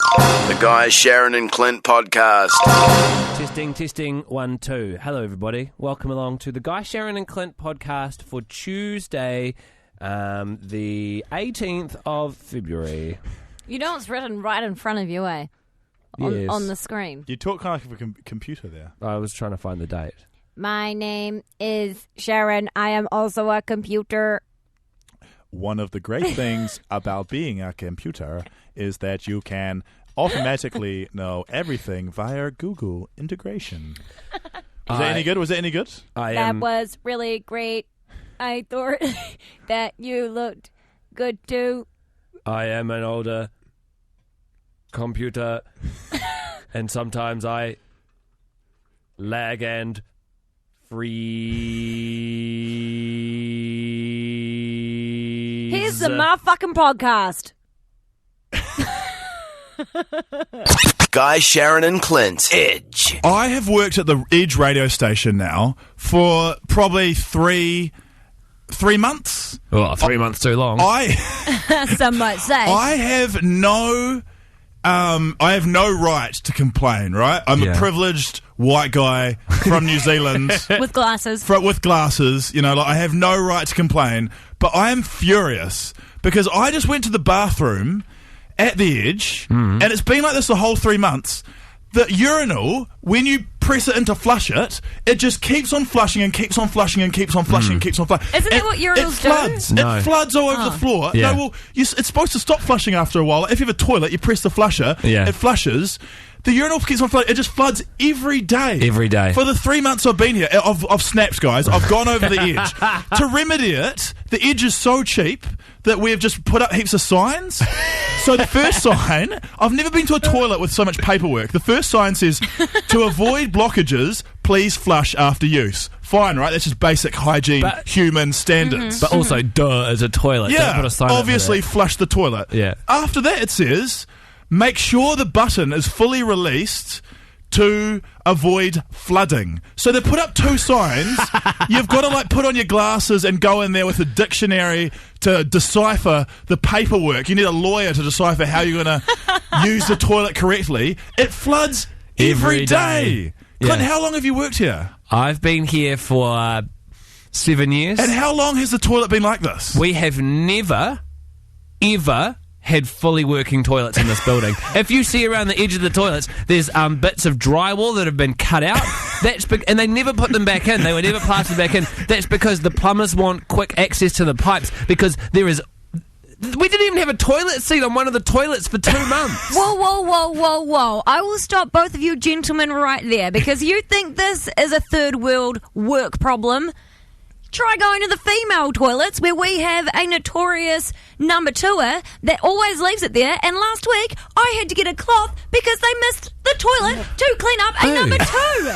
The Guy, Sharyn and Clint podcast. Testing, 1, 2. Hello, everybody. Welcome along to the Guy, Sharyn and Clint podcast for Tuesday, the 18th of February. You know it's written right in front of you, eh? Yes. On the screen. You talk kind of like a computer there. I was trying to find the date. My name is Sharyn. I am also a computer. One of the great things about being a computer is that you can automatically know everything via Google integration. Was that any good? That was really great. I thought that you looked good too. I am an older computer, and sometimes I lag and freeze. Here's the motherfucking podcast. Guy, Sharyn and Clint. Edge. I have worked at the Edge radio station now for probably three months. Oh, 3 months too long. Some might say. I have no right to complain, right? I'm a privileged white guy from New Zealand. With glasses. With glasses, you know, like I have no right to complain, but I am furious because I just went to the bathroom at the Edge, and it's been like this the whole 3 months. The urinal, when you press it in to flush it, it just keeps on flushing and keeps on flushing and keeps on flushing and keeps on flushing. Isn't that what urinals floods. do? No. It floods all over the floor. Yeah. No, well, it's supposed to stop flushing after a while. If you have a toilet, you press the flusher, it flushes. The urinal keeps on flooding. It just floods every day. Every day. For the 3 months I've been here, I've snapped, guys. I've gone over the Edge. To remedy it, the Edge is so cheap that we have just put up heaps of signs. So the first sign, I've never been to a toilet with so much paperwork. The first sign says, to avoid blockages, please flush after use. Fine, right? That's just basic hygiene, human standards. But also, as a toilet. Yeah, Don't put a sign up for obviously that. flush the toilet. Yeah. After that, it says, make sure the button is fully released to avoid flooding. So they put up two signs. You've got to put on your glasses and go in there with a dictionary to decipher the paperwork. You need a lawyer to decipher how you're going to use the toilet correctly. It floods every day. Yeah. Clint, how long have you worked here? I've been here for 7 years. And how long has the toilet been like this? We have never, ever had fully working toilets in this building. If you see around the edge of the toilets, there's bits of drywall that have been cut out. And they never put them back in. They were never plastered back in. That's because the plumbers want quick access to the pipes, because we didn't even have a toilet seat on one of the toilets for 2 months. Whoa. I will stop both of you gentlemen right there, because you think this is a third world work problem. Try going to the female toilets, where we have a notorious number twoer that always leaves it there. And last week, I had to get a cloth because they missed the toilet to clean up a number two.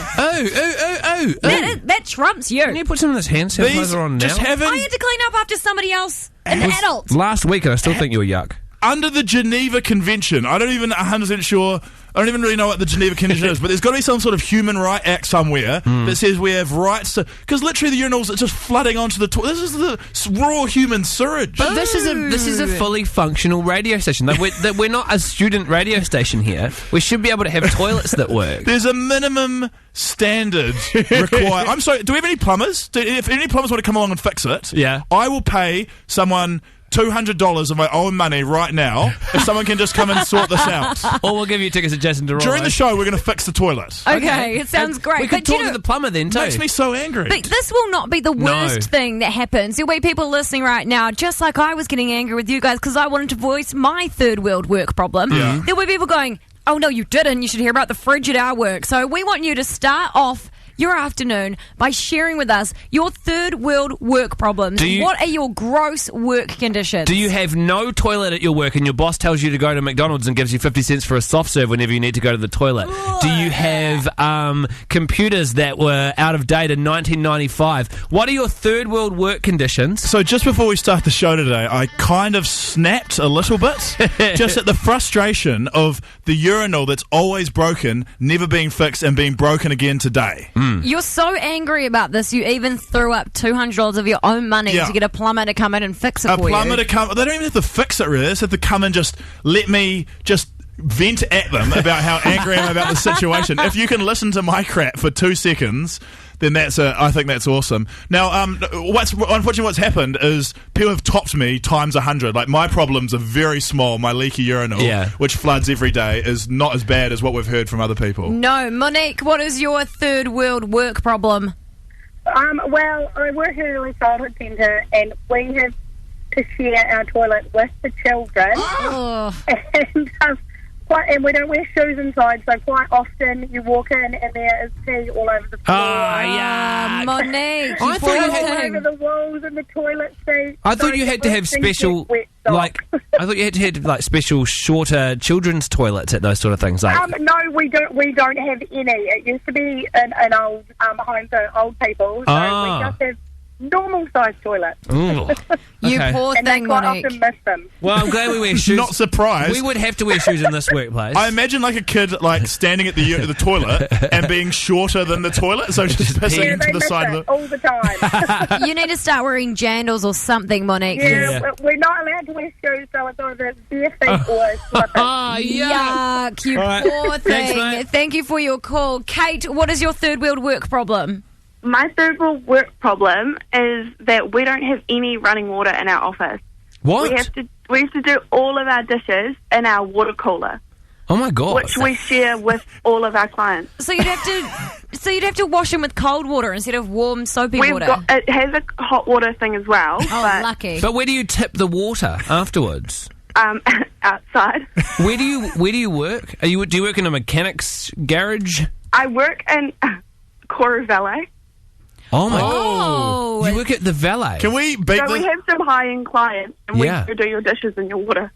That trumps you. Can you put some of this hand sanitizer on now? I had to clean up after somebody else, an adult. Last week, and I still think you were yuck. Under the Geneva Convention, I don't even 100% sure. I don't even really know what the Geneva Convention is, but there's got to be some sort of human right act somewhere that says we have rights to. Because literally the urinals are just flooding onto the toilet. This is the raw human sewage. But this is a fully functional radio station. We're not a student radio station here. We should be able to have toilets that work. There's a minimum standard required. I'm sorry. Do we have any plumbers? If any plumbers want to come along and fix it, I will pay someone $200 of my own money right now if someone can just come and sort this out. Or we'll give you tickets to Jason Derulo. During the show, we're going to fix the toilet. Okay, it sounds great. We could talk to the plumber then too. Makes me so angry. But this will not be the worst thing that happens. There'll be people listening right now, just like I was getting angry with you guys because I wanted to voice my third world work problem. Yeah. There'll be people going, oh no, you didn't. You should hear about the fridge at our work. So we want you to start off your afternoon by sharing with us your third world work problems. What are your gross work conditions? Do you have no toilet at your work and your boss tells you to go to McDonald's and gives you 50 cents for a soft serve whenever you need to go to the toilet? Do you have computers that were out of date in 1995? What are your third world work conditions? So just before we start the show today, I kind of snapped a little bit just at the frustration of the urinal that's always broken, never being fixed and being broken again today. You're so angry about this, you even threw up $200 of your own money to get a plumber to come in and fix it for you. A plumber to come. They don't even have to fix it, really. They just have to come and just let me just vent at them about how angry I am about the situation. If you can listen to my crap for 2 seconds, then I think that's awesome. Now, unfortunately what's happened is people have topped me times 100. Like, my problems are very small. My leaky urinal, which floods every day, is not as bad as what we've heard from other people. No. Monique, what is your third world work problem? Well, I work in an early childhood centre, and we have to share our toilet with the children. And we don't wear shoes inside, so quite often you walk in and there is pee all over the floor. Monique, I thought you had all over the walls and the toilet seat. I thought you had to have special, special shorter children's toilets at those sort of things. Like, no, we don't have any. It used to be an old home for old people, so we just have normal-sized toilets. You poor and thing, they quite Monique. often miss them. Well, I'm glad we wear shoes. Not surprised. We would have to wear shoes in this workplace. I imagine like a kid like standing at the toilet and being shorter than the toilet, so just pissing into the side of it all the time. You need to start wearing jandals or something, Monique. We're not allowed to wear shoes, so it's either bare feet or slippers. Yuck, you poor thing. Thanks, mate. Thank you for your call. Kate, what is your third world work problem? My third world work problem is that we don't have any running water in our office. What? We have to do all of our dishes in our water cooler. Oh my god! Which we share with all of our clients. So you'd have to wash them with cold water instead of warm soapy water. It has a hot water thing as well. Oh, lucky! But where do you tip the water afterwards? Outside. Where do you work? Do you work in a mechanic's garage? I work in Koru Valet. Oh my god! You work at the valet. Can we beat So we have some high-end clients, and we do your dishes in your water.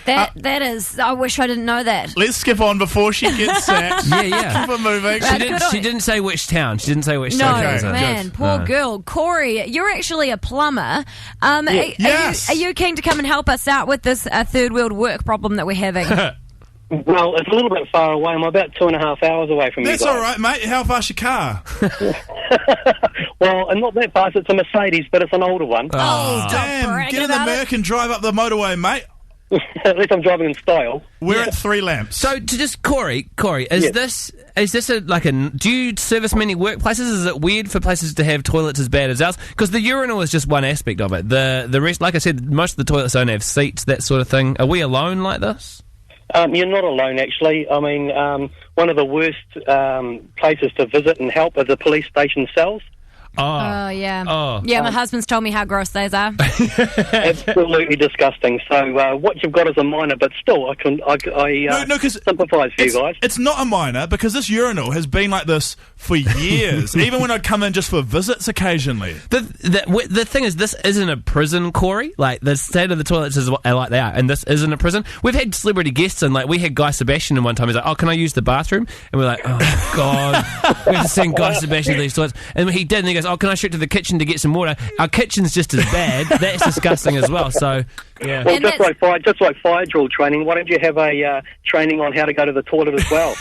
That is. I wish I didn't know that. Let's skip on before she gets sacked. Yeah. Keep it moving. She didn't say which town. She didn't say which No, town. man, poor girl. Corey, you're actually a plumber. Yes. Are you keen to come and help us out with this third world work problem that we're having? Well, it's a little bit far away. I'm about 2.5 hours away from you guys. That's all right, mate. How far's your car? Well, and not that fast. It's a Mercedes, but it's an older one. Oh, Damn. Get in the Merc and drive up the motorway, mate. At least I'm driving in style. We're at 3 lamps. So, to just Corey, is this do you service many workplaces? Is it weird for places to have toilets as bad as ours? Because the urinal is just one aspect of it. The rest, like I said, most of the toilets don't have seats, that sort of thing. Are we alone like this? You're not alone, actually. I mean, one of the worst places to visit and help are the police station cells. Oh, yeah. Yeah, my husband's told me how gross those are. Absolutely disgusting. So what you've got is a minor, but still, I sympathise for you guys. It's not a minor, because this urinal has been like this for years. Even when I'd come in just for visits occasionally. The thing is, this isn't a prison, Corey. Like, the state of the toilets is like they are, and this isn't a prison. We've had celebrity guests, and like we had Guy Sebastian in one time. He's like, "Oh, can I use the bathroom?" And we're like, "Oh God, we have to send Guy Sebastian to these toilets." And he did, and he goes, "Oh, can I shoot to the kitchen to get some water?" Our kitchen's just as bad. That's disgusting as well. So, yeah. Well, just like fire drill training, why don't you have a training on how to go to the toilet as well?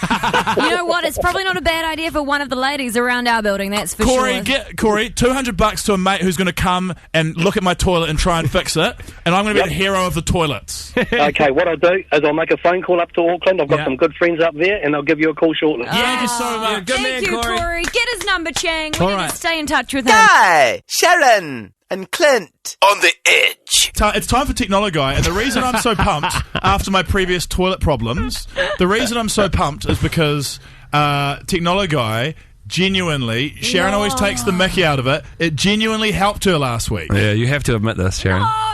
You know what? It's probably not a bad idea for one of the ladies around our building. That's for Corey, sure. Corey, $200 to a mate who's going to come and look at my toilet and try and fix it, and I'm going to be the hero of the toilets. Okay, what I'll do is I'll make a phone call up to Auckland. I've got some good friends up there, and I'll give you a call shortly. Thank you so much. Good Thank man, you, Corey. Get his number, Chang. We need to stay in touch with him. Guy, Sharyn, and Clint on the edge. It's time for Technologuy, and the reason I'm so pumped after my previous toilet problems, is because Technologuy genuinely, Sharyn always takes the mickey out of it, it genuinely helped her last week. Yeah, you have to admit this, Sharyn. Oh,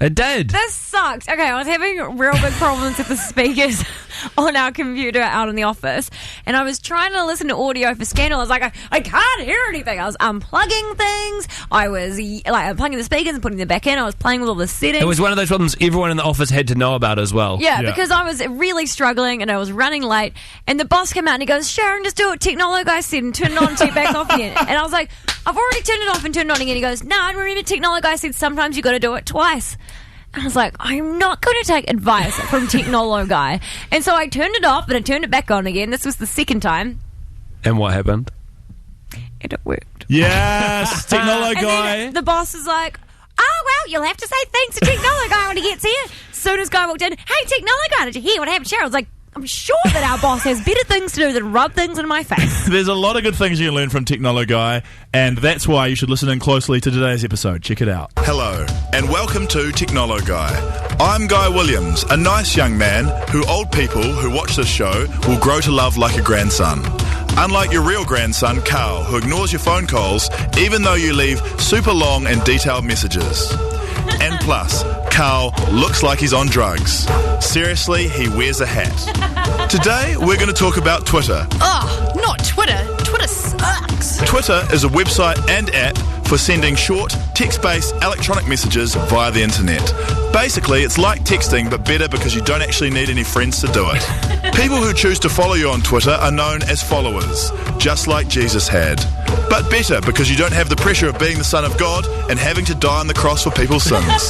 it did. This sucks. Okay, I was having real big problems with the speakers on our computer out in the office, and I was trying to listen to audio for Scandal. I was like, I can't hear anything. I was unplugging things. I was unplugging the speakers and putting them back in. I was playing with all the settings. It was one of those problems everyone in the office had to know about as well. Yeah, because I was really struggling and I was running late, and the boss came out and he goes, "Sharyn, just do what Technologuy said and turn it on and turn it back off again." And I was like, "I've already turned it off and turned it on again." He goes, "No, I remember Technologuy said sometimes you got to do it twice." And I was like, I'm not going to take advice from Technologuy. And so I turned it off and I turned it back on again. This was the second time. And what happened? And it worked. Yes, Technologuy. And then the boss is like, "Oh, well, you'll have to say thanks to Technologuy when he gets here. soon as Guy walked in, hey, Technologuy, did you hear what happened to Cheryl? I was like, I'm sure that our boss has better things to do than rub things in my face. There's a lot of good things you can learn from Technologuy, and that's why you should listen in closely to today's episode. Check it out. Hello, and welcome to Technologuy. I'm Guy Williams, a nice young man who old people who watch this show will grow to love like a grandson. Unlike your real grandson, Carl, who ignores your phone calls even though you leave super long and detailed messages. And plus, Carl looks like he's on drugs. Seriously, he wears a hat. Today, we're going to talk about Twitter. Oh, not Twitter. Twitter sucks. Twitter is a website and app for sending short, text-based electronic messages via the internet. Basically, it's like texting, but better because you don't actually need any friends to do it. People who choose to follow you on Twitter are known as followers, just like Jesus had. But better because you don't have the pressure of being the Son of God and having to die on the cross for people's sins.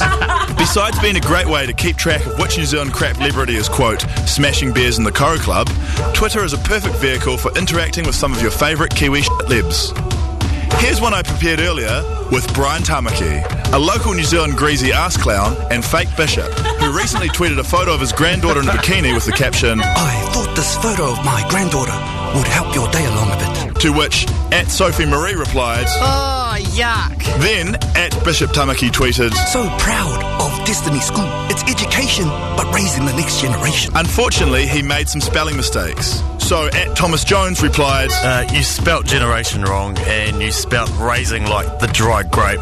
Besides being a great way to keep track of which New Zealand crap celebrity is, quote, smashing beers in the Koro Club, Twitter is a perfect vehicle for interacting with some of your favourite Kiwi shit-libs. Here's one I prepared earlier with Brian Tamaki, a local New Zealand greasy ass clown and fake bishop, who recently tweeted a photo of his granddaughter in a bikini with the caption, I thought this photo of my granddaughter would help your day along a bit. To which @Sophie Marie replied, Oh, yuck. Then @Bishop Tamaki tweeted, So proud of Destiny School. It's education, but raising the next generation. unfortunately he made some spelling mistakes. So @Thomas Jones replied, You spelt generation wrong, and you spelt raising like the dried grape.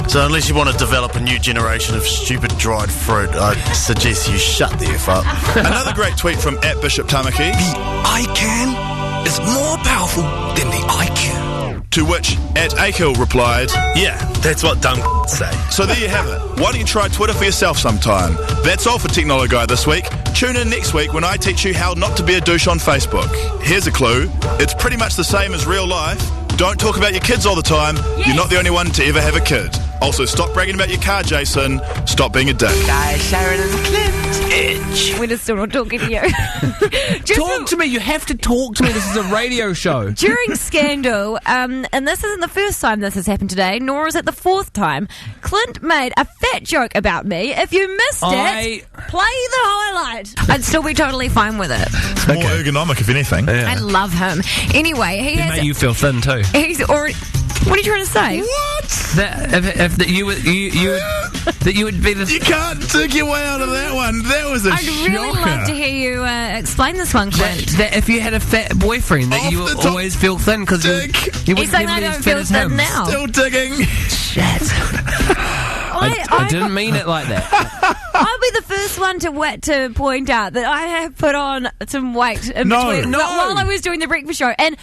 So unless you want to develop a new generation of stupid dried fruit, I suggest you shut the F up. Another great tweet from @Bishop Tamaki, The ICANN is more powerful than the IQ. to which @Akil replied, Yeah, that's what dumb say. So there you have it. Why don't you try Twitter for yourself sometime? That's all for Technologuy this week. Tune in next week when I teach you how not to be a douche on Facebook. Here's a clue. It's pretty much the same as real life. Don't talk about your kids all the time. Yes. You're not the only one to ever have a kid. Also, stop bragging about your car, Jason. Stop being a dick. Guys, Sharyn and Clint. Edge. We're just still not talking to you. Just Talk to me. You have to talk to me. This is a radio show. During Scandal, and this isn't the first time this has happened today, nor is it the fourth time, Clint made a fat joke about me. If you missed it, play the highlight. I'd still be totally fine with it. It's more ergonomic, if anything. I love him. Anyway, he It has... made you feel thin too. He's already... What are you trying to say? What? That you would be the. You can't dig your way out of that one. That was a I'd really love to hear you explain this one, Clint. That if you had a fat boyfriend, that Off you the top always feel thin because you He's wouldn't saying never I be as don't fat feel as thin him. now. Still digging. I didn't mean it like that. I'll be the first one to point out that I have put on some weight in between while I was doing the breakfast show. And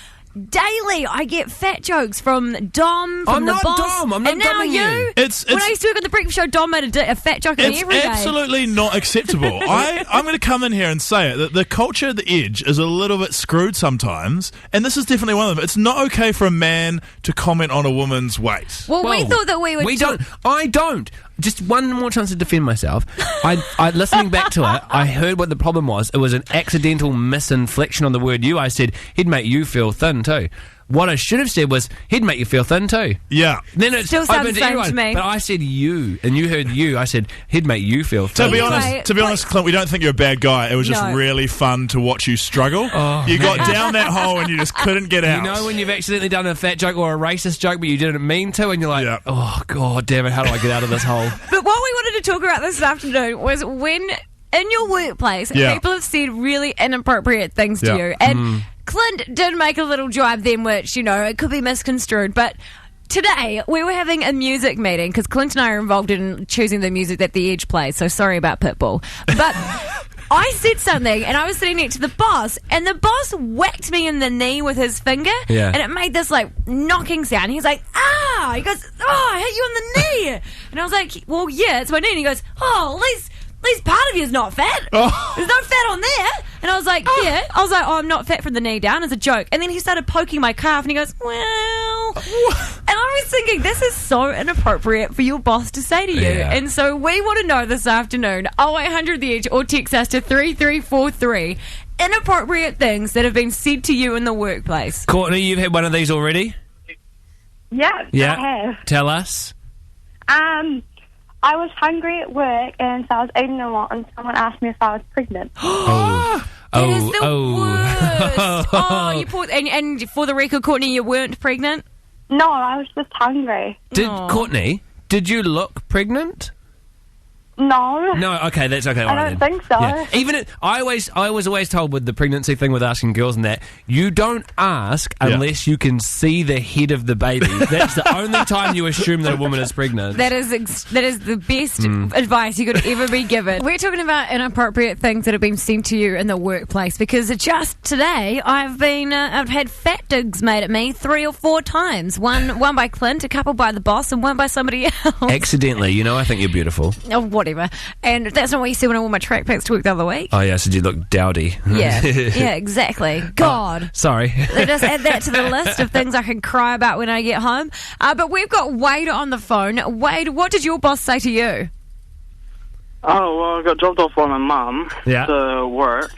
daily I get fat jokes from Dom, from I'm the not boss. Dom. I'm not and now dumbing you. When I used to work on the breakfast show, Dom made a fat joke at me It's every day. absolutely not acceptable. I'm going to come in here and say it, that the culture at the Edge is a little bit screwed sometimes, and this is definitely one of them. It's not okay for a man to comment on a woman's weight. Well, we Whoa. thought that we would. We don't. I don't. Just one more chance to defend myself. I listening back to it, I heard what the problem was. It was an accidental misinflection on the word you. I said, he'd make you feel thin too. What I should have said was, he'd make you feel thin too. Yeah. Then it Still sounds opened the same everyone. to me. But I said you, and you heard you. I said, he'd make you feel thin. To be Anyway, honest, Clint, we don't think you're a bad guy. It was just No. really fun to watch you struggle. You got down that hole and you just couldn't get out. You know when you've accidentally done a fat joke or a racist joke, but you didn't mean to, and you're like, Yeah. oh, God damn it, how do I get out of this hole? But what we wanted to talk about this afternoon was when in your workplace Yeah. people have said really inappropriate things to Yeah. you. And Clint did make a little jibe then, which, you know, it could be misconstrued. But today we were having a music meeting because Clint and I are involved in choosing the music that the Edge plays. So sorry about Pitbull. But I said something and I was sitting next to the boss and the boss whacked me in the knee with his finger. Yeah. And it made this like knocking sound. He's like, ah! He goes, oh, I hit you on the knee. And I was like, well, yeah, it's my knee. And he goes, oh, at least part of you is not fat. Oh. There's no fat on there. And I was like, yeah. I was like, oh, I'm not fat from the knee down as a joke. And then he started poking my calf and he goes, well. And I was thinking, this is so inappropriate for your boss to say to you. Yeah. And so we want to know this afternoon, 0800 The Edge or text us to 3343, inappropriate things that have been said to you in the workplace. Courtney, you've had one of these already? Yeah, Yeah. I have. Tell us. I was hungry at work, and so I was eating a lot, and someone asked me if I was pregnant. That is the worst. Oh, you poor... And for the record, Courtney, you weren't pregnant? No, I was just hungry. Courtney, did you look pregnant? No. No, okay, that's okay. I don't think so. Yeah. Even I was always told with the pregnancy thing with asking girls and that, you don't ask unless you can see the head of the baby. That's the only time you assume that a woman is pregnant. That is the best advice you could ever be given. We're talking about inappropriate things that have been sent to you in the workplace, because just today I've had fat digs made at me 3 or 4 times. One by Clint, a couple by the boss, and one by somebody else. Accidentally, I think you're beautiful. Oh, whatever. And that's not what you see when I wore my track pants to work the other week. Oh, yeah, so you look dowdy. Yeah, exactly. God. Oh, sorry. Just add that to the list of things I can cry about when I get home. But we've got Wade on the phone. Wade, what did your boss say to you? Oh, well, I got dropped off by my mum Yeah. to work,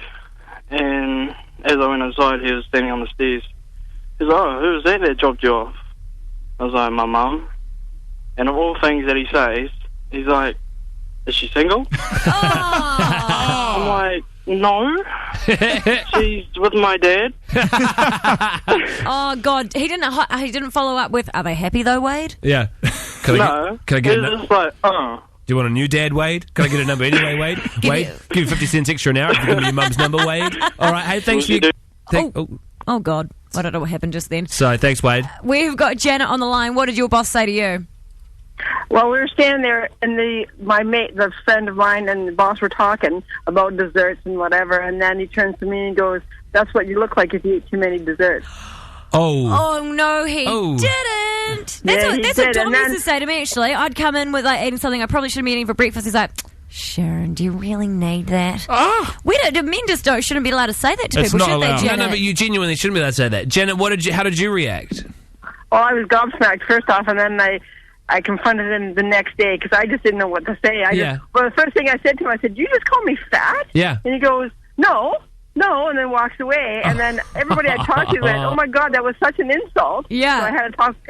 and as I went inside, he was standing on the stairs. He's like, "Oh, who was that dropped you off?" I was like, "My mum." And of all things that he says, he's like, "Is she single?" I'm like, "No, she's with my dad." Oh God, he didn't follow up with, "Are they happy though, Wade?" Yeah. Can I get He's just like, Do you want a new dad, Wade? Can I get a number anyway, Wade? Wade, give you 50 cents extra an hour if you give me your mum's number, Wade. All right, hey, thanks for Oh God, I don't know what happened just then. So, thanks, Wade. We've got Janet on the line. What did your boss say to you? Well, we were standing there, and the friend of mine and the boss were talking about desserts and whatever, and then he turns to me and goes, "That's what you look like if you eat too many desserts." Oh no, he didn't. That's what Dom used to say to me, actually. I'd come in with eating something I probably shouldn't be eating for breakfast. He's like, "Sharyn, do you really need that?" Men just shouldn't be allowed to say that to people, should they, Janet? No, but you genuinely shouldn't be allowed to say that. Janet, how did you react? Well, I was gobsmacked first off, and then I confronted him the next day because I just didn't know what to say. Well, the first thing I said to him, I said, "You just call me fat?" Yeah. And he goes, No, and then walks away. And then everybody I talked to went, "Oh my God, that was such an insult." Yeah. So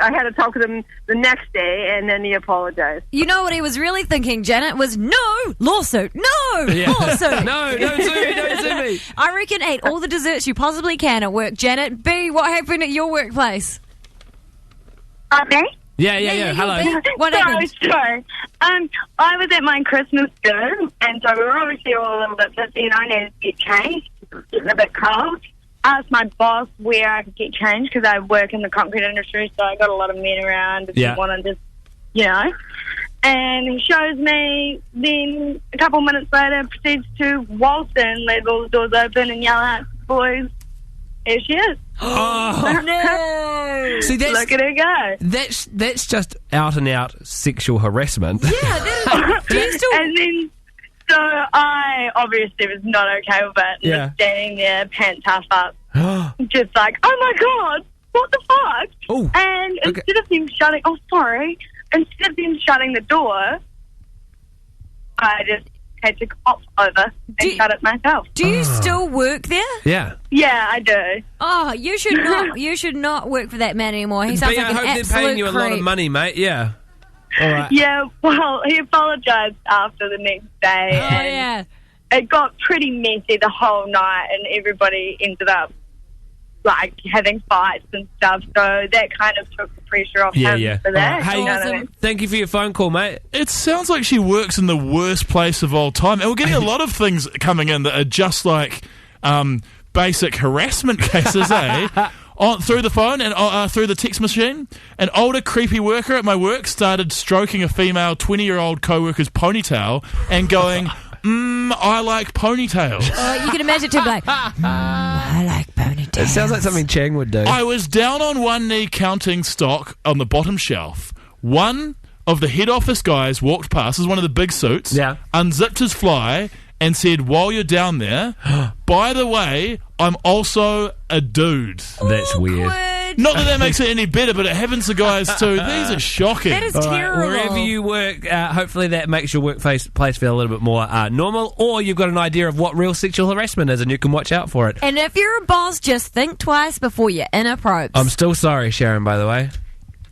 I had to talk with him the next day, and then he apologized. You know what he was really thinking, Janet, was no lawsuit, Yeah. lawsuit. No, don't sue me. I reckon eat all the desserts you possibly can at work, Janet. B, what happened at your workplace? Me? Yeah. Hello. What happened? Sorry. I was at my Christmas do, and so we were obviously all a little bit busy, and I needed to get changed. It's getting a bit cold. I asked my boss where I could get changed because I work in the concrete industry, so I got a lot of men around. If you want to just, And he shows me. Then a couple of minutes later, proceeds to waltz in, leave all the doors open, and yell out, "Boys, here she is." Oh no! See, look at her go. That's just out and out sexual harassment. Yeah, that is. And then, so I obviously was not okay with it. Yeah. Was standing there, pants half up, just like, "Oh my God, what the fuck?" Oh, and instead of them shutting the door, I just had to hop over and shut it myself. Do you still work there? Yeah. Yeah, I do. Oh, you should not. You should not work for that man anymore. He sounds But like I an hope absolute they're paying you a lot of creep. money, mate. Yeah. All right. Yeah, well, he apologised after the next day. Oh, and yeah. It got pretty messy the whole night, and everybody ended up having fights and stuff. So that kind of took the pressure off him for that. Hey, you know what I mean? thank you for your phone call, mate. It sounds like she works in the worst place of all time. And we're getting a lot of things coming in that are just like basic harassment cases, eh? Through the phone and through the text machine. An older creepy worker at my work started stroking a female 20-year-old co-worker's ponytail and going, I like ponytails. You can imagine too, like, I like ponytails. It sounds like something Chang would do. I was down on one knee counting stock on the bottom shelf. One of the head office guys walked past, this is one of the big suits, unzipped his fly and said, "While you're down there, by the way, I'm also a dude." That's weird. Not that makes it any better, but it happens to guys too. These are shocking. That is terrible. Wherever you work, hopefully that makes your workplace feel a little bit more normal, or you've got an idea of what real sexual harassment is and you can watch out for it. And if you're a boss, just think twice before you're inappropriate. I'm still sorry, Sharyn, by the way.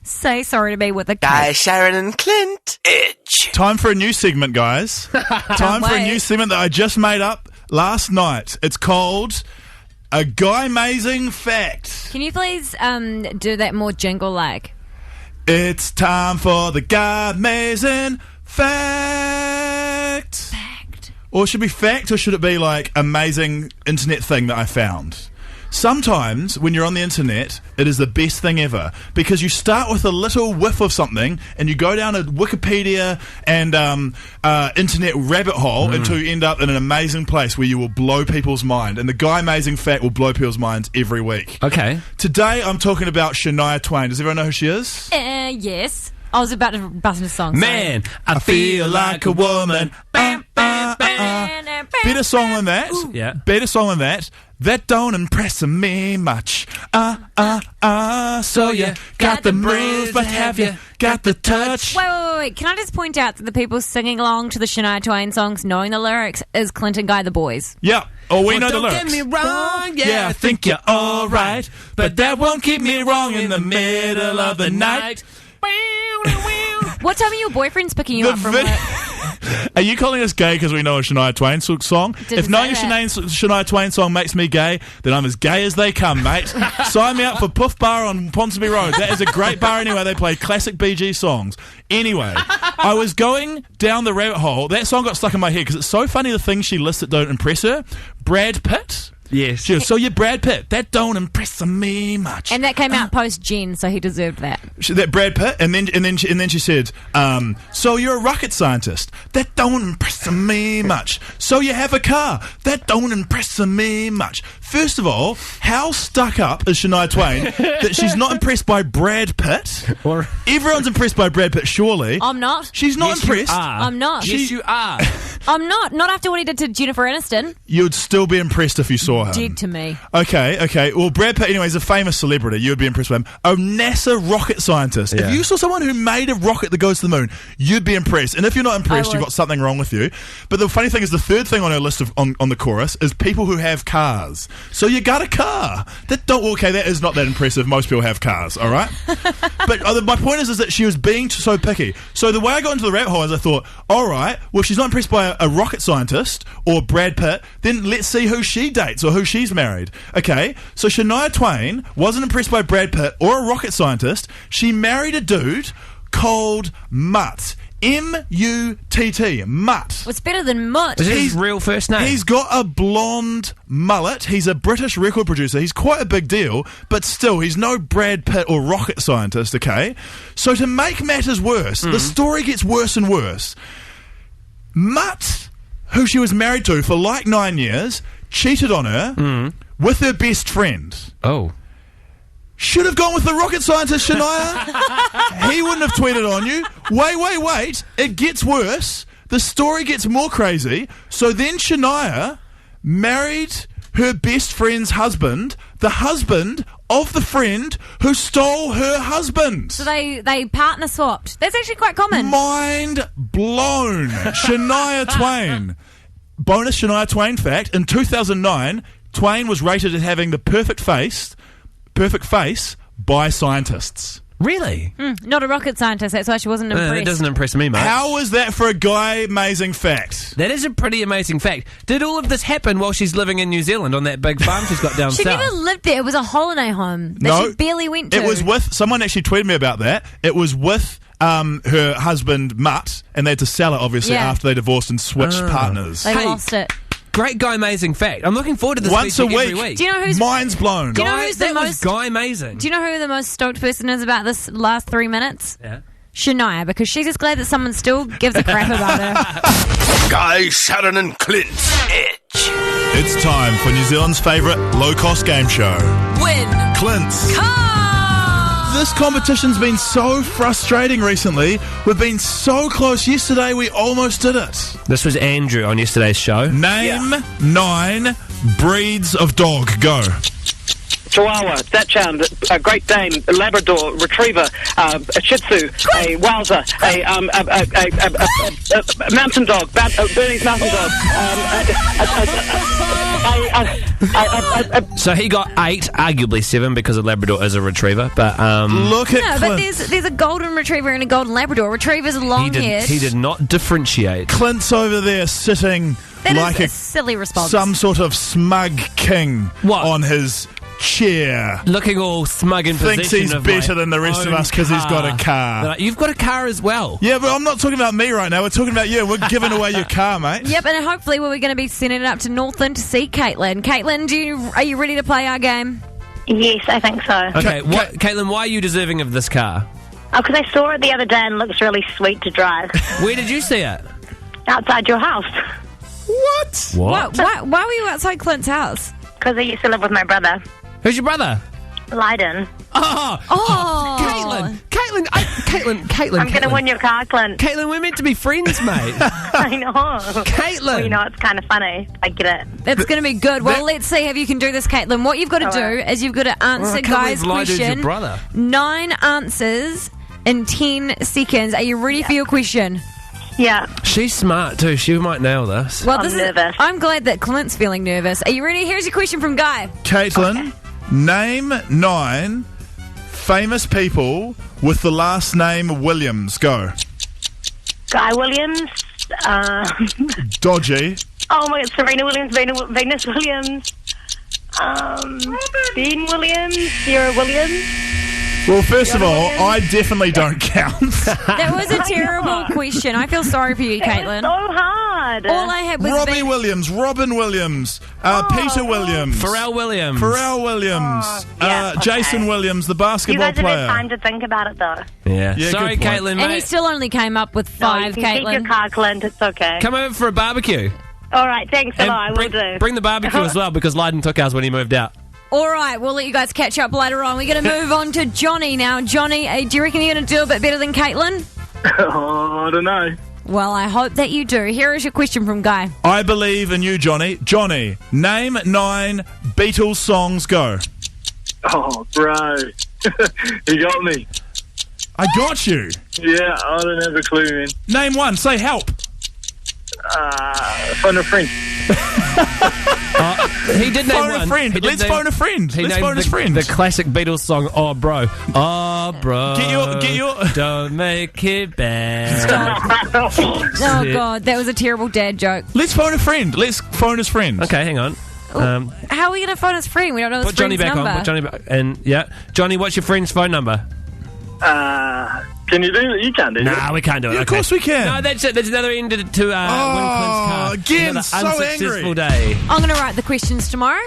Say sorry to me with a Guy, cake. Sharyn and Clint. Edge. Time for a new segment, guys. Time for a new segment that I just made up last night. It's called A Guy-mazing Fact. Can you please do that more jingle-like? It's time for the Guy-mazing Fact. Or should it be fact, or should it be like amazing internet thing that I found? Sometimes, when you're on the internet, it is the best thing ever, because you start with a little whiff of something, and you go down a Wikipedia and internet rabbit hole until you end up in an amazing place where you will blow people's mind. And the Guy-mazing fact will blow people's minds every week. Okay. Today, I'm talking about Shania Twain. Does everyone know who she is? Yes. I was about to bust into a song. Man, I feel like a woman. Better song than that. Yeah. Better song than that. That don't impress me much. So you got the moves, but have you got the touch? Wait. Can I just point out that the people singing along to the Shania Twain songs, knowing the lyrics, is Clint and Guy the boys? Yeah. Oh, we know the Don't lyrics. get me wrong, Yeah, I think you're alright, but that won't keep me wrong in the middle of the night. What time are your boyfriends picking you up from work? Are you calling us gay because we know a Shania Twain song? If knowing a Shania Twain song makes me gay, then I'm as gay as they come, mate. Sign me up for Puff Bar on Ponsonby Road. That is a great bar anyway. They play classic BG songs. Anyway, I was going down the rabbit hole. That song got stuck in my head because it's so funny the things she lists that don't impress her. Brad Pitt. Yes. She goes, so you're Brad Pitt. That don't impress me much. And that came out post Jen, so he deserved that. That Brad Pitt, and then she said, so you're a rocket scientist. That don't impress me much. So you have a car. That don't impress me much. First of all, how stuck up is Shania Twain that she's not impressed by Brad Pitt? Everyone's impressed by Brad Pitt, surely. I'm not. She's not impressed. I'm not. Yes, you are. I'm not. Not after what he did to Jennifer Aniston. You'd still be impressed if you saw him. Dead to me. Okay. Well, Brad Pitt, anyway, is a famous celebrity. You would be impressed with him. A NASA rocket scientist. Yeah. If you saw someone who made a rocket that goes to the moon, you'd be impressed. And if you're not impressed, you've got something wrong with you. But the funny thing is, the third thing on her list on the chorus is people who have cars. So you got a car. That is not that impressive. Most people have cars, all right? But my point is that she was being so picky. So the way I got into the rabbit hole is I thought, all right, well, if she's not impressed by a rocket scientist or Brad Pitt, then let's see who she dates or who she's married. Okay, so Shania Twain wasn't impressed by Brad Pitt or a rocket scientist. She married a dude called Mutt. M-U-T-T. Mutt. What's better than Mutt? Is his real first name? He's got a blonde mullet. He's a British record producer. He's quite a big deal, but still, he's no Brad Pitt or rocket scientist, okay? So to make matters worse, the story gets worse and worse. Mutt, who she was married to for like 9 years, cheated on her with her best friend. Oh. Should have gone with the rocket scientist, Shania. He wouldn't have tweeted on you. Wait. It gets worse. The story gets more crazy. So then Shania married her best friend's husband, the husband of the friend who stole her husband. So they partner swapped. That's actually quite common. Mind blown. Shania Twain. Bonus Shania Twain fact. In 2009, Twain was rated as having the perfect face by scientists. Really? Not a rocket scientist, that's why she wasn't impressed. That doesn't impress me much. How is that for a Guy-mazing fact? That is a pretty amazing fact. Did all of this happen while she's living in New Zealand on that big farm she's got down She south? never lived there. It was a holiday home that she barely went to. It was with, someone actually tweeted me about that. It was with her husband, Mutt, and they had to sell it, obviously, after they divorced and switched partners. They lost it. Great Guy-mazing fact. I'm looking forward to this Once a feature week. every week. Do you know who's Mind's blown. Do you know who's the most Guy-mazing? Do you know who the most stoked person is about this last 3 minutes? Yeah. Shania, because she's just glad that someone still gives a crap about her. Guy, Sharyn and Clint. Edge. It's time for New Zealand's favourite low-cost game show. Win. Clint's. This competition's been so frustrating recently. We've been so close. Yesterday, we almost did it. This was Andrew on yesterday's show. Name 9 breeds of dog. Go. Chihuahua, Dachshund, a Great Dane, a Labrador, Retriever, a Shih Tzu, a Wowzer, a Mountain Dog, Bernie's Mountain Dog. So he got 8, arguably 7, because a Labrador is a Retriever. But look at No, Clint. but there's a golden retriever and a golden Labrador. Retrievers are long-haired. he did not differentiate. Clint's over there sitting That like is a silly response. some sort of smug king What? on his chair. Looking all smug in Thinks possession he's of better my than the rest of own us 'cause he's got a car. They're like, you've got a car as well. Yeah, but I'm not talking about me right now. We're talking about you. We're giving away your car, mate. Yep, and hopefully we're going to be sending it up to Northland to see Caitlin. Caitlin, are you ready to play our game? Yes, I think so. Okay, Caitlin, why are you deserving of this car? Oh, because I saw it the other day and it looks really sweet to drive. Where did you see it? Outside your house. What? Why were you outside Clint's house? Because I used to live with my brother. Who's your brother? Leiden. Oh. Caitlin. I'm going to win your car, Clint. Caitlin, we're meant to be friends, mate. I know. Caitlin. Well, you know, it's kind of funny. I get it. That's going to be good. Well, let's see if you can do this, Caitlin. What you've got to All do right. is you've got to answer I can't Guy's believe Leiden's question. your brother. 9 answers in 10 seconds. Are you ready for your question? Yeah. She's smart too. She might nail this. Well, I'm nervous. I'm glad that Clint's feeling nervous. Are you ready? Here's your question from Guy. Caitlin, name 9 famous people with the last name Williams. Go. Guy Williams. Dodgy. Oh my God, Serena Williams, Venus Williams. Dean Williams, Sarah Williams. Well, first of Fiona all, Williams. I definitely don't count. That was a terrible question. I feel sorry for you, Caitlin. So hard. All I had was Robbie Williams, Robin Williams, Peter Williams, Pharrell Williams. Jason Williams, the You basketball guys have had player. time to think about it, though. Yeah. Yeah, Sorry, good point. Caitlin, And he mate. still only came up with 5, no, you can keep your Caitlin. car, Clint. It's okay. Come over for a barbecue. All right, thanks a And lot. I will do. bring the barbecue as well, because Leiden took ours when he moved out. All right, we'll let you guys catch up later on. We're going to move on to Johnny now. Johnny, do you reckon you're going to do a bit better than Caitlin? Oh, I don't know. Well, I hope that you do. Here is your question from Guy. I believe in you, Johnny. Johnny, name 9 Beatles songs. Go. Oh, bro. You got me. I got you. Yeah, I don't have a clue, man. Name 1. Say help. Phone a friend. He did name Phone a one. friend. He did Let's name- phone a friend. He Let's named phone his the, friend. the classic Beatles song, Oh Bro. Oh Bro. Get your- Don't make it bad. Oh, God, that was a terrible dad joke. Let's phone a friend. Let's phone his friend. Okay, hang on. How are we going to phone his friend? We don't know his Put Johnny friend's back number. on. Put Johnny back. And yeah, Johnny, what's your friend's phone number? Can you do it? You can't do it. Nah, we can't do it. Yeah, of okay. course we can. No, that's it. There's another end to win Clint's car. again, Another so unsuccessful angry. day. I'm going to write the questions tomorrow.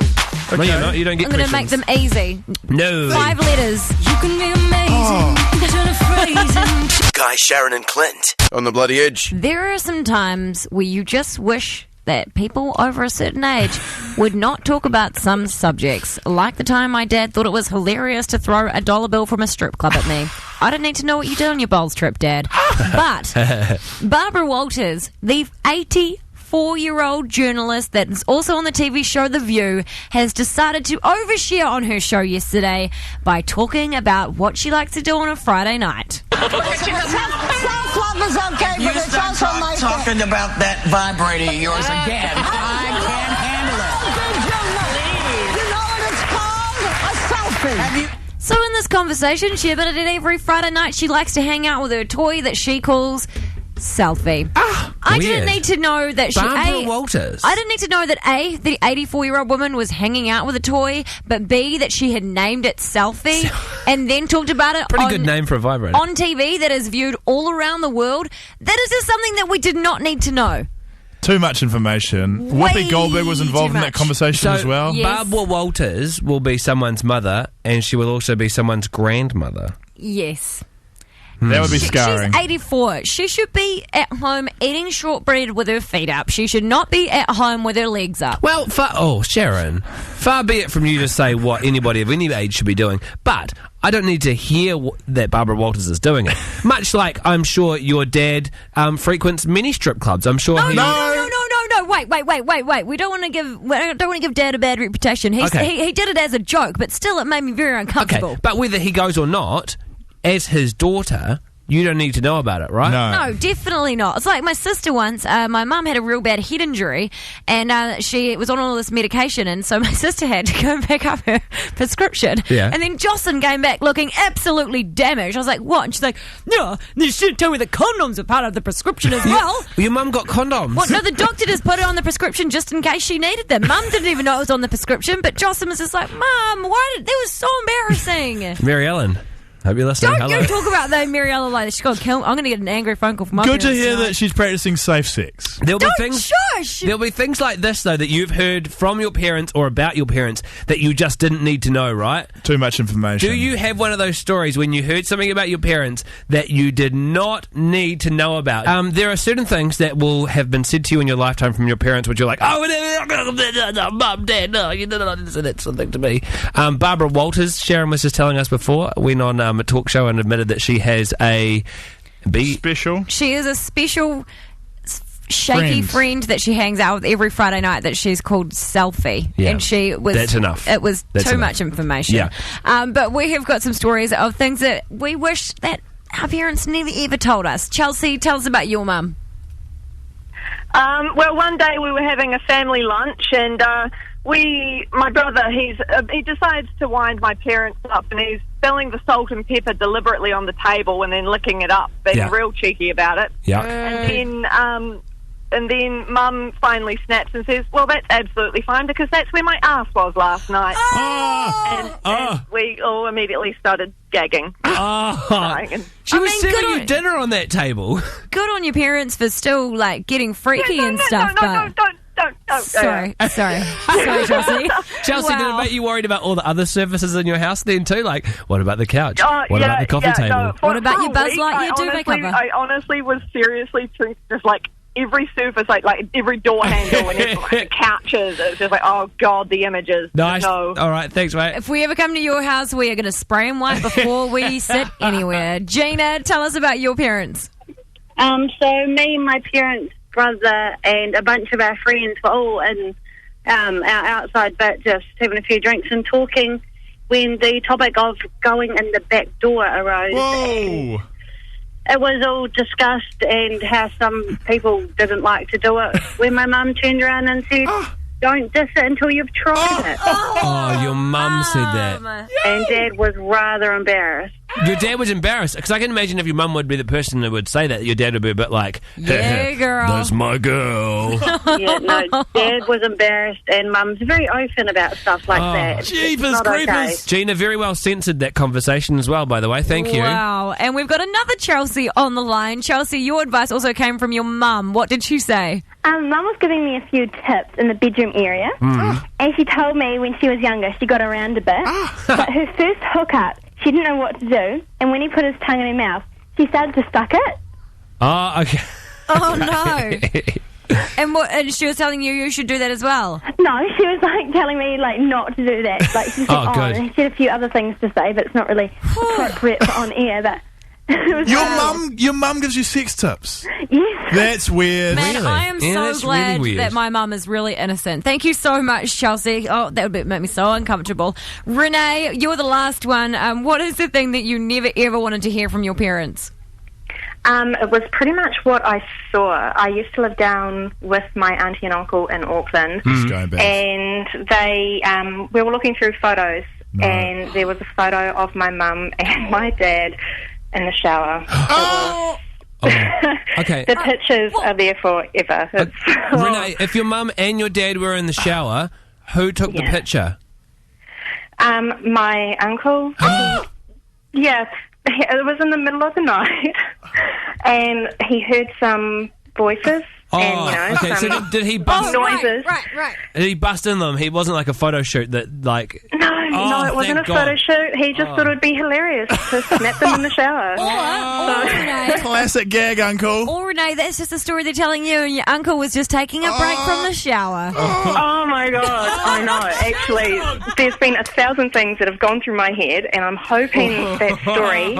No, you're not. You don't get I'm going to make questions. them easy. No. 5 letters. You can be amazing. Turn a phrase into Guy, Sharyn, and Clint on the Bloody Edge. There are some times where you just wish that people over a certain age would not talk about some subjects, like the time my dad thought it was hilarious to throw a $1 bill from a strip club at me. I don't need to know what you did on your bowls trip, Dad. But Barbara Walters, the 84-year-old journalist that is also on the TV show The View, has decided to overshare on her show yesterday by talking about what she likes to do on a Friday night. Self-love is okay, You start talking about that vibrator of yours again. I can't handle it. You know what it's called? A selfie. So in this conversation, she admitted that every Friday night she likes to hang out with her toy that she calls Selfie. I didn't weird. need to know that she... Barbara Walters. I didn't need to know that A, the 84-year-old woman was hanging out with a toy, but B, that she had named it Selfie, and then talked about it Pretty on, good name for a vibrator. on TV that is viewed all around the world. That is just something that we did not need to know. Too much information. Way Whoopi Goldberg was involved too in that much. conversation as well. Yes. Barbara Walters will be someone's mother, and she will also be someone's grandmother. Yes. That would be scarring. She's 84. She should be at home eating shortbread with her feet up. She should not be at home with her legs up. Well, Sharyn, far be it from you to say what anybody of any age should be doing, but I don't need to hear that Barbara Walters is doing it. Much like I'm sure your dad frequents many strip clubs. I'm sure he... No. no, wait. We don't want to give Dad a bad reputation. He did it as a joke, but still, it made me very uncomfortable. Okay, but whether he goes or not, as his daughter, you don't need to know about it, right? No, definitely not. It's like my sister once. My mum had a real bad head injury, and she was on all this medication, and so my sister had to go and pick up her prescription. Yeah. And then Jocelyn came back looking absolutely damaged. I was like, "What?" And she's like, "No, you should tell me the condoms are part of the prescription as well." Your mum got condoms. What? No, the doctor just put it on the prescription just in case she needed them. Mum didn't even know it was on the prescription, but Jocelyn was just like, "Mum, that was so embarrassing." Mary Ellen, hope you're listening. Don't Hello. you talk about that, Mary Ellen, like she's going to kill. I'm going to get an angry phone call from my Good to parents hear tonight. that she's practicing safe sex. There'll be Shush! There'll be things like this, though, that you've heard from your parents or about your parents that you just didn't need to know, right? Too much information. Do you have one of those stories when you heard something about your parents that you did not need to know about? There are certain things that will have been said to you in your lifetime from your parents which you're like, Mum, Dad, no, you didn't say that something to me. Barbara Walters, Sharyn was just telling us before, went on a talk show and admitted that she has a special. She is a special shaky friend that she hangs out with every Friday night that she's called Selfie. Yeah. And she was... That's enough. It was That's too enough. much information. Yeah. But we have got some stories of things that we wish that our parents never ever told us. Chelsea, tell us about your mum. Well, one day we were having a family lunch, and my brother, he decides to wind my parents up, and he's spilling the salt and pepper deliberately on the table and then licking it up, being real cheeky about it. Yeah. And then Mum finally snaps and says, "Well, that's absolutely fine because that's where my ass was last night." And we all immediately started gagging. She was serving you dinner on that table. Good on your parents for still, like, getting freaky and stuff. Don't. Sorry, Chelsea. Chelsea, did it make you worried about all the other surfaces in your house then too? Like, what about the couch? What about the coffee table? What about your Buzz Lightyear duvet cover? I honestly was seriously just like every surface, like every door handle and every couches. It's just like, oh God, the images. Nice. No. All right, thanks, mate. If we ever come to your house, we are going to spray them white before we sit anywhere. Gina, tell us about your parents. So me and my parents, brother, and a bunch of our friends were all in our outside bit, just having a few drinks and talking, when the topic of going in the back door arose. Whoa! It was all discussed and how some people didn't like to do it. When my mum turned around and said, "Don't diss it until you've tried it." Oh, your mum said that. And Dad was rather embarrassed. Your dad was embarrassed because I can imagine if your mum would be the person that would say that, your dad would be a bit like, "Yeah, girl, that's my girl." Yeah, no, Dad was embarrassed, and Mum's very open about stuff like that. Jeepers creepers! Okay. Gina very well censored that conversation as well, by the way. Thank you. Wow. And we've got another Chelsea on the line. Chelsea, your advice also came from your mum. What did she say? Mum was giving me a few tips in the bedroom area, and she told me when she was younger she got around a bit, but her first hookup, she didn't know what to do, and when he put his tongue in her mouth, she started to suck it. Oh, okay. Oh, no. And she was telling you should do that as well? No, she was like telling me like not to do that. Like she said, and she had a few other things to say, but it's not really appropriate for on air. But Your mum gives you sex tips? Yes. That's weird. Man, Really? I am so glad that my mum is really innocent. Thank you so much, Chelsea. Oh, that would make me so uncomfortable. Renee, you're the last one. What is the thing that you never ever wanted to hear from your parents? It was pretty much what I saw. I used to live down with my auntie and uncle in Auckland, and they we were looking through photos, and there was a photo of my mum and my dad in the shower. Okay. The pictures are there forever. Renee, if your mum and your dad were in the shower, who took the picture? My uncle. Yeah. It was in the middle of the night, and he heard some voices. And, okay. So did he bust noises? Right. Did he bust in them? He wasn't like a photo shoot that, like. No, it wasn't a photo shoot. He just thought it would be hilarious to snap them in the shower. Classic gag, Uncle. Or Renee, that's just a story they're telling you, and your uncle was just taking a break from the shower. Oh my God, I know. Actually, there's been 1,000 things that have gone through my head, and I'm hoping that story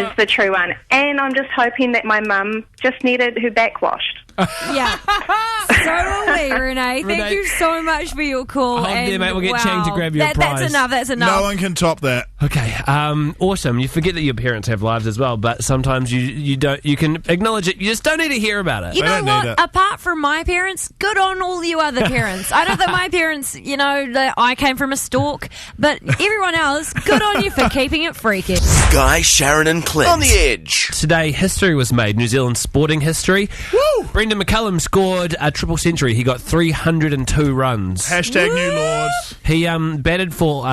is the true one. And I'm just hoping that my mum just needed her back washed. Yeah. So are we, Renee. Thank you so much for your call. Hold there, mate. We'll get Chang to grab your prize. That's enough. That's enough. No one can top that. Okay, awesome. You forget that your parents have lives as well, but sometimes you don't. You can acknowledge it. You just don't need to hear about it. You know what? Apart from my parents, good on all you other parents. I know that my parents, that I came from a stalk, but everyone else, good on you for keeping it freaky. Guy, Sharyn and Clint. On the Edge. Today, history was made. New Zealand sporting history. Woo! Brendan McCullum scored a triple century. He got 302 runs. Hashtag New Lords. He batted for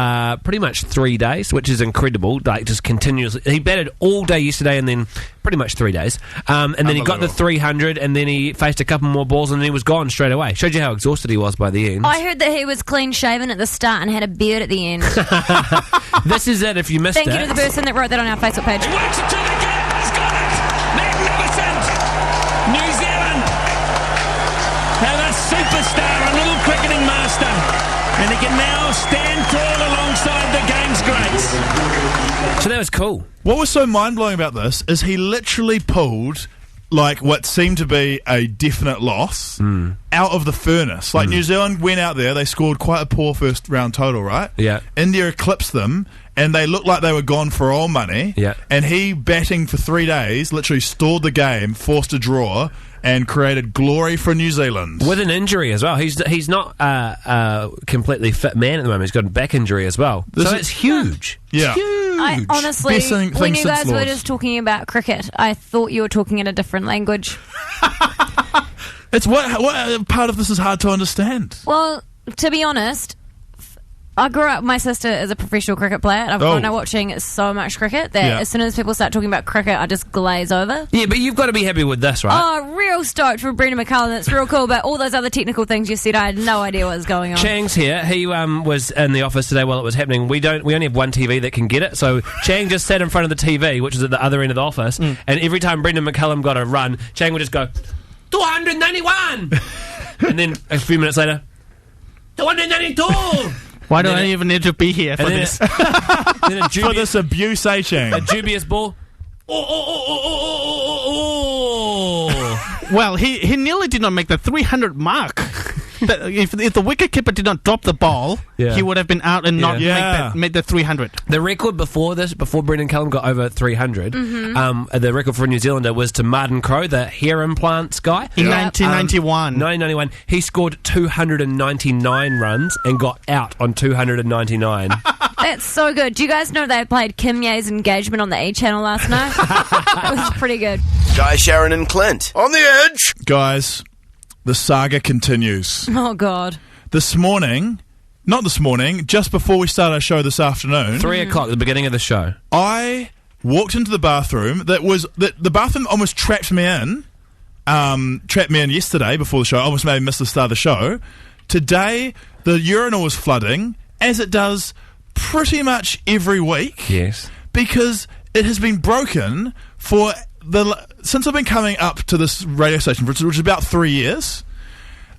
pretty much 3 days, which is incredible. Like, just continuously. He batted all day yesterday and then pretty much 3 days. And then he got the 300 and then he faced a couple more balls and then he was gone straight away. Showed you how exhausted he was by the end. I heard that he was clean shaven at the start and had a beard at the end. This is it if you missed it. Thank you to the person that wrote that on our Facebook page. New Zealand have a superstar, a little cricketing master, and he can now stand tall alongside the game's greats. So that was cool. What was so mind-blowing about this is he literally pulled like what seemed to be a definite loss out of the furnace. Like New Zealand went out there, they scored quite a poor first round total, right? Yeah. India eclipsed them and they looked like they were gone for all money. Yeah. And he, batting for 3 days, literally stalled the game, forced a draw, and created glory for New Zealand. With an injury as well. He's not a completely fit man at the moment. He's got a back injury as well. So it's huge. Yeah. It's huge. I honestly, when you guys were just talking about cricket, I thought you were talking in a different language. It's what part of this is hard to understand? Well, to be honest, I grew up, my sister is a professional cricket player, and I've grown up watching so much cricket that as soon as people start talking about cricket, I just glaze over. Yeah, but you've got to be happy with this, right? Oh, real stoked for Brendan McCullum. That's real cool, but all those other technical things you said, I had no idea what was going on. Chang's here. He was in the office today while it was happening. We only have one TV that can get it, so Chang just sat in front of the TV, which is at the other end of the office, and every time Brendan McCullum got a run, Chang would just go, 291! And then a few minutes later, 292! Why do I even need to be here for this? For this abuse, Chang. A dubious ball. Well, he nearly did not make the 300 mark. If the wicketkeeper did not drop the ball, he would have been out and not made the 300. The record before Brendan McCullum got over 300, the record for a New Zealander was to Martin Crowe, the hair implants guy. In 1991. 1991. He scored 299 runs and got out on 299. That's so good. Do you guys know they played Kim Ye's engagement on the E! Channel last night? It was pretty good. Guy, Sharyn and Clint. On the Edge. Guys, the saga continues. Oh, God. Just before we start our show this afternoon. 3 o'clock, the beginning of the show. I walked into the bathroom. The bathroom almost trapped me in yesterday before the show. I almost made me miss the start of the show. Today, the urinal was flooding, as it does pretty much every week. Yes. Because it has been broken since I've been coming up to this radio station, which is about 3 years.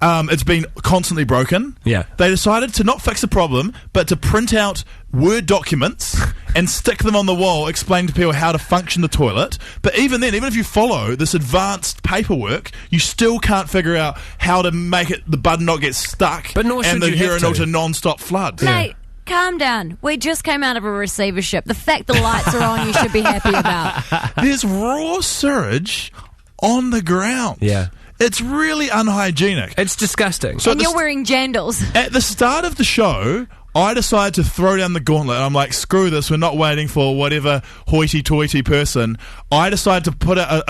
It's been constantly broken. Yeah. They decided to not fix the problem, but to print out Word documents and stick them on the wall, explaining to people how to function the toilet. But even then, even if you follow this advanced paperwork, you still can't figure out how to make the button not get stuck and the urinal to non-stop flood. Mate, calm down. We just came out of a receivership. The fact the lights are on, you should be happy about. There's raw sewage on the ground. Yeah. It's really unhygienic. It's disgusting. So and you're wearing jandals. At the start of the show, I decided to throw down the gauntlet. I'm like, screw this. We're not waiting for whatever hoity-toity person. I decided to put a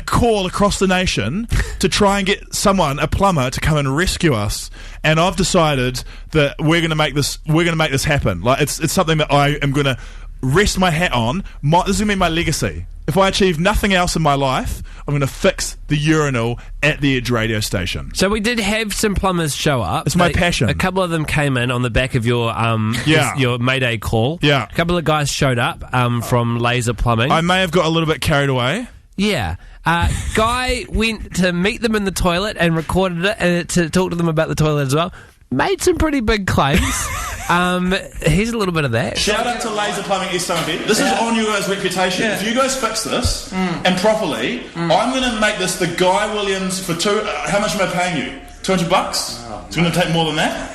call across the nation to try and get a plumber, to come and rescue us. And I've decided that we're going to make this happen. Like it's something that I am going to rest my hat on. This is going to be my legacy. If I achieve nothing else in my life, I'm going to fix the urinal at the Edge radio station. So we did have some plumbers show up. It's my passion. A couple of them came in on the back of your Mayday call. Yeah. A couple of guys showed up from Laser Plumbing. I may have got a little bit carried away. Yeah. Guy went to meet them in the toilet and recorded it and to talk to them about the toilet as well. Made some pretty big claims. Here's a little bit of that. Shout out to Laser Plumbing East Summerby. This is on you guys' reputation. If you guys fix this and properly, I'm going to make this the Guy Williams for how much am I paying you? $200? It's going to take more than that.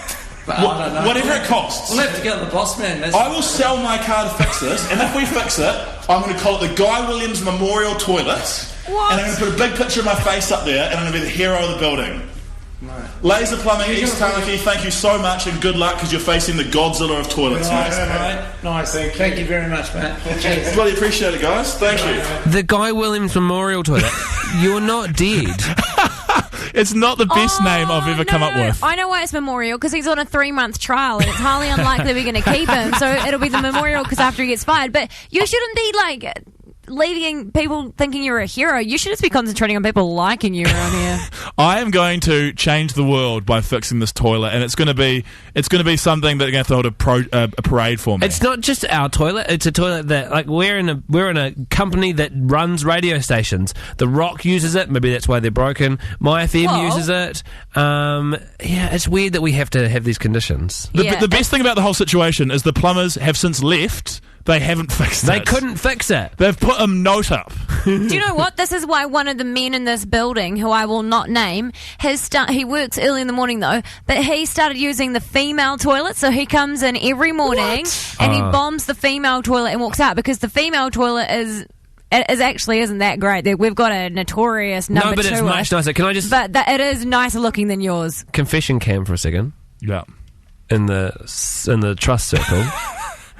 Whatever it costs. We'll have to get the boss man. I will sell my car to fix this, and if we fix it, I'm going to call it the Guy Williams Memorial Toilet. What? And I'm going to put a big picture of my face up there, and I'm going to be the hero of the building. Laser Plumbing East Technologuy, thank you so much, and good luck because you're facing the Godzilla of toilets. Nice, mate. Nice. Thank you very much, mate. Cheers. Bloody appreciate it, guys. Thank you. The Guy Williams Memorial Toilet. You're not dead. It's not the best name I've ever come up with. I know why it's Memorial, because he's on a 3-month trial, and it's highly unlikely we're going to keep him, so it'll be the Memorial because after he gets fired. But you shouldn't be, like, leaving people thinking you're a hero. You should just be concentrating on people liking you around here. I am going to change the world by fixing this toilet, and it's going to be something that they're going to hold a parade for me. It's not just our toilet; it's a toilet that, like, we're in a company that runs radio stations. The Rock uses it. Maybe that's why they're broken. My FM uses it. Yeah, it's weird that we have to have these conditions. The best thing about the whole situation is the plumbers have since left. They haven't fixed it. They couldn't fix it. They've put a note up. Do you know what? This is why one of the men in this building, who I will not name, he works early in the morning though, but he started using the female toilet, so he comes in every morning and he bombs the female toilet and walks out because the female toilet actually isn't that great. We've got a notorious number 2. No, but it's much nicer. Can I just... But it is nicer looking than yours. Confession cam for a second. Yeah. In the trust circle.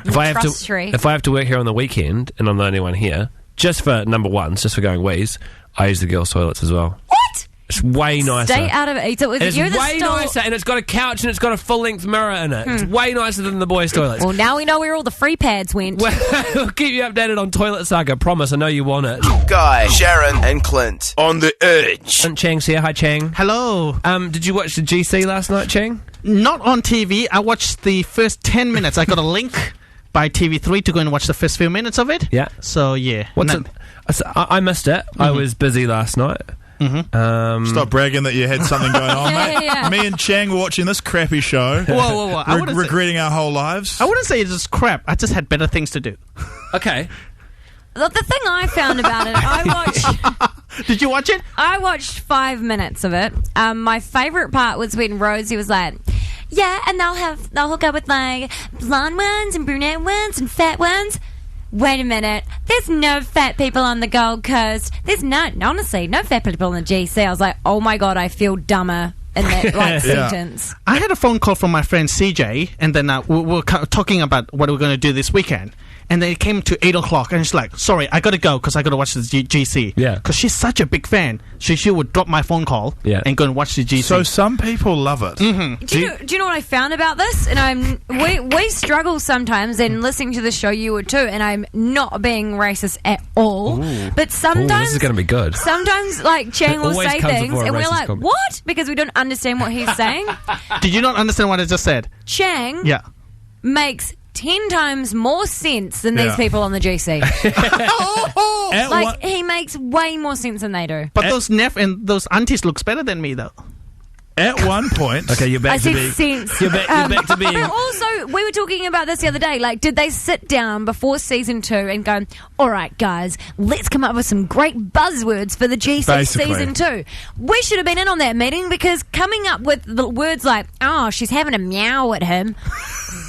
If I have to work here on the weekend and I'm the only one here, just for number ones, just for going wheeze, I use the girls' toilets as well. What? It's way nicer. Stay out of it. So it's way nicer, and it's got a couch and it's got a full-length mirror in it. It's way nicer than the boys' toilets. Well, now we know where all the free pads went. We'll keep you updated on Toilet Saga. Promise, I know you want it. Guy, Sharyn, and Clint on the Edge. And Chang's here. Hi, Chang. Hello. Did you watch the GC last night, Chang? Not on TV. I watched the first 10 minutes. I got a link by TV3 to go and watch the first few minutes of it. Yeah. So, yeah. I missed it. I was busy last night. Stop bragging that you had something going on, mate. Yeah. Me and Chang were watching this crappy show. Whoa. Regretting our whole lives. I wouldn't say it's just crap. I just had better things to do. Okay. The thing I found about it, Did you watch it? I watched 5 minutes of it. My favourite part was when Rosie was like, yeah, and they'll hook up with like blonde ones and brunette ones and fat ones. Wait a minute, there's no fat people on the Gold Coast. There's honestly, no fat people on the GC. I was like, oh my god, I feel dumber in that sentence. I had a phone call from my friend CJ, and then we were talking about what we're going to do this weekend. And then it came to 8 o'clock, and she's like, sorry, I got to go because I got to watch the GC. Yeah. Because she's such a big fan. She would drop my phone call and go and watch the GC. So some people love it. Mm-hmm. Do you know what I found about this? And we struggle sometimes, and listening to the show you would too, and I'm not being racist at all. Ooh. But sometimes... this is going to be good. Sometimes, like, Chang will say things, and we're like, comment. what? Because we don't understand what he's saying. Did you not understand what I just said? Chang makes 10 times more sense than these people on the GC. He makes way more sense than they do. But those Neff and those aunties looks better than me, though. At one point... Okay, you're back to being... sense. You're back to being... But also, we were talking about this the other day. Like, did they sit down before season 2 and go, all right, guys, let's come up with some great buzzwords for the GC season 2? We should have been in on that meeting because coming up with the words like, oh, she's having a meow at him.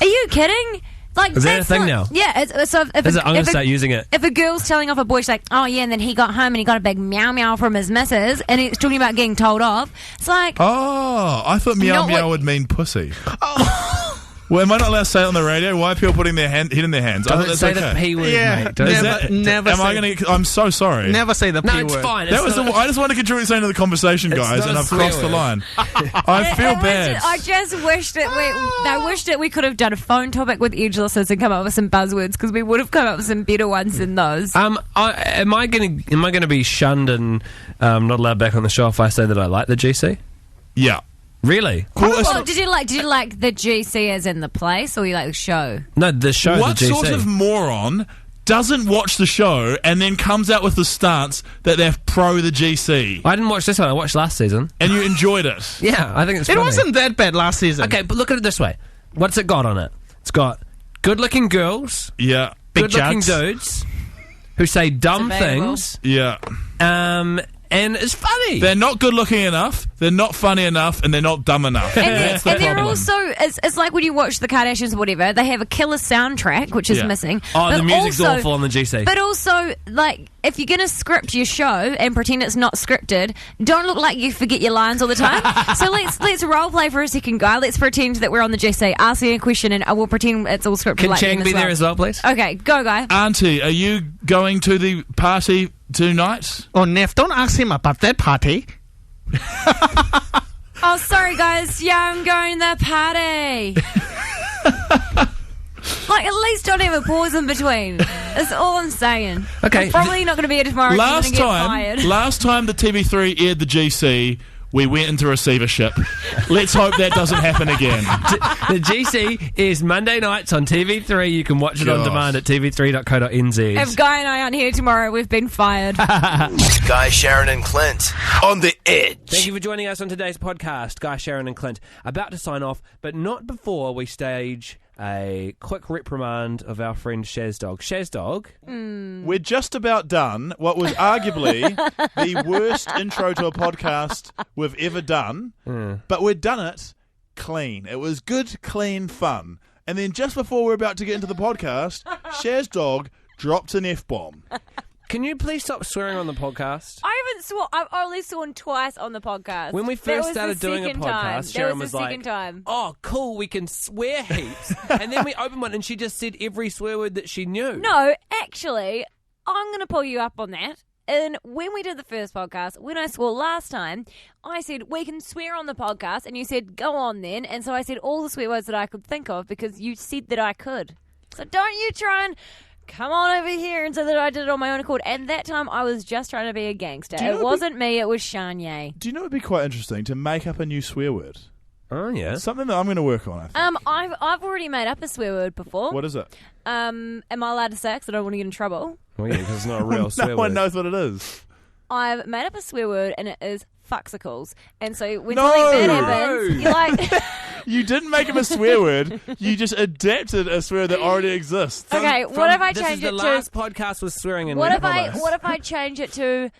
Are you kidding? Like, is that a thing now? Yeah. I'm going to start using it. If a girl's telling off a boy, she's like, oh, yeah, and then he got home and he got a big meow meow from his missus, and he's talking about getting told off. It's like... Oh, I thought meow meow would mean pussy. Well, am I not allowed to say it on the radio? Why are people putting their head in their hands? Don't say the P word, mate. Never I'm so sorry. Never say the P word. No, it's fine. I just want to contribute something to the conversation, guys, and I've crossed the line. I feel bad. I just wished that we could have done a phone topic with edge listeners and come up with some buzzwords, because we would have come up with some better ones than those. Am I going to be shunned and not allowed back on the show if I say that I like the GC? Yeah. Really? Well, did you like the GC as in the place, or you like the show? No, the show. What the GC. sort of moron doesn't watch the show and then comes out with the stance that they're pro the GC? I didn't watch this one. I watched last season, and you enjoyed it. Yeah, I think it's funny. It wasn't that bad last season. Okay, but look at it this way: What's it got on it? It's got good-looking girls, Yeah. good-looking dudes who say dumb Debatable. things, Yeah. and it's funny. They're not good looking enough, they're not funny enough, and they're not dumb enough. That's the they're problem. also, it's like when you watch the Kardashians or whatever, they have a killer soundtrack, which is Yeah. missing. Oh, But the music's also- awful on the GC. But also, like, if you're going to script your show and pretend it's not scripted, don't look like you forget your lines all the time. So let's role play for a second, guy. Let's pretend that we're on the GC. Ask me a question and I will pretend it's all scripted. Can like Chang them be as well. there as well, please? Okay, go, guy. Auntie, are you going to the party tonight? Oh, Neff, don't ask him about that party. Oh, sorry, guys. Yeah, I'm going to the party. Like, at least don't have a pause in between. That's all I'm saying. Okay. I'm probably not going to be here tomorrow. Last Get fired. time the TV3 aired the GC, we went into receivership. Let's hope that doesn't happen again. The GC is Monday nights on TV3. You can watch it on Gosh. demand at tv3.co.nz. If Guy and I aren't here tomorrow, we've been fired. Guy, Sharyn, and Clint on the edge. Thank you for joining us on today's podcast, Guy, Sharyn, and Clint. About to sign off, but not before we stage a quick reprimand of our friend Shazdog. Shazdog, We're just about done what was arguably the worst intro to a podcast we've ever done, but we'd done it clean. It was good, clean fun. And then just before we're about to get into the podcast, Shazdog dropped an F-bomb. can you please stop swearing on the podcast? I haven't sworn. I've only sworn twice on the podcast. When we That first was started the doing a second podcast, time. Sharyn That was the like, second time. "Oh, cool, we can swear heaps." And then we opened one, and she just said every swear word that she knew. No, actually, I'm going to pull you up on that. And when we did the first podcast, when I swore last time, I said, we can swear on the podcast. And you said, go on then. And so I said all the swear words that I could think of because you said that I could. So don't you try and come on over here and say that I did it on my own accord. And that time I was just trying to be a gangster. Do you know It what wasn't me, it was Shanye. Do you know it would be quite interesting to make up a new swear word? Oh, yeah. Something that I'm going to work on, I think. I've already made up a swear word before. What is it? Am I allowed to say it 'cause I don't want to get in trouble? Well, yeah, because it's not a real swear No word. one knows what it is. I've made up a swear word and it is fucksicles. And so when No! something bad happens, you're like... You didn't make up a swear word. You just adapted a swear that already exists. Okay, what if I This change is it the to... last podcast was swearing in. What we if I promise. change it to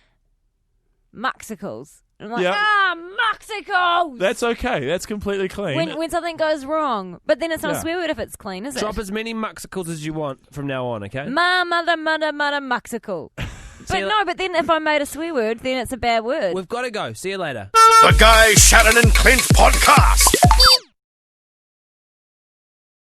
muxicles? I'm like, Yeah. muxicles! That's okay. That's completely clean. When something goes wrong. But then it's not Yeah. a swear word if it's clean, is Drop it? as many muxicles as you want from now on, okay? Mother, muxicle. But no, but then if I made a swear word, then it's a bad word. We've got to go. See you later. The Guy, Sharyn, and Clint podcast.